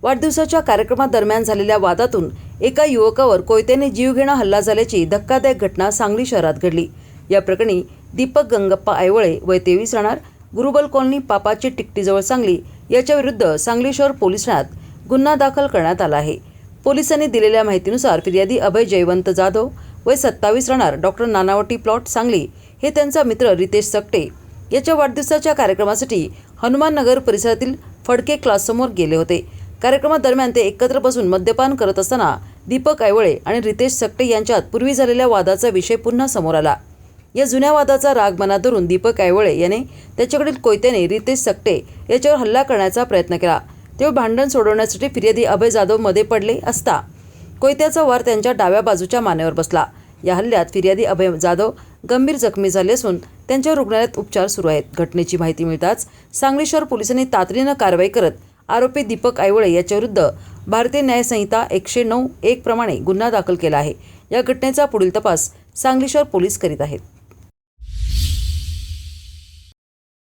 वाढदिवसाच्या कार्यक्रमादरम्यान झालेल्या वादातून एका युवकावर कोयत्याने जीवघेणा हल्ला झाल्याची धक्कादायक घटना सांगली शहरात घडली। या प्रकरणी दीपक गंगप्पा ऐवळे वय 23 राहणार गुरुबल कॉलनी पापाची टिकटीजवळ सांगली याच्या विरुद्ध सांगली शहर पोलीस ठाण्यात गुन्हा दाखल करण्यात आला आहे। पोलिसांनी दिलेल्या माहितीनुसार फिर्यादी अभय जयवंत जाधव वय 27 राहणार डॉक्टर नानावटी प्लॉट सांगली हे त्यांचा मित्र रितेश सकटे याच्या वाढदिवसाच्या कार्यक्रमासाठी हनुमान नगर परिसरातील फडके क्लाससमोर गेले होते। कार्यक्रमादरम्यान ते एकत्र बसून मद्यपान करत असताना दीपक ऐवळे आणि रितेश सकटे यांच्यात पूर्वी झालेल्या वादाचा विषय पुन्हा समोर आला। या जुन्या वादाचा राग मनात धरून दीपक ऐवळे याने त्याच्याकडील कोयत्याने रितेश सकटे याच्यावर हल्ला करण्याचा प्रयत्न केला। तेव्हा भांडण सोडवण्यासाठी फिर्यादी अभय जाधव मध्ये पडले असता कोयत्याचा वार त्यांच्या डाव्या बाजूच्या मानेवर बसला। या हल्ल्यात फिर्यादी अभय जाधव गंभीर जखमी झाले असून त्यांच्यावर रुग्णालयात उपचार सुरू आहेत। घटनेची माहिती मिळताच सांगली शहर पोलिसांनी तातडीनं कारवाई करत आरोपी दीपक ऐवळे याच्याविरुद्ध भारतीय न्याय संहिता 109(1) प्रमाणे गुन्हा दाखल केला आहे। या घटनेचा पुढील तपास सांगली शहर पोलीस करीत आहेत।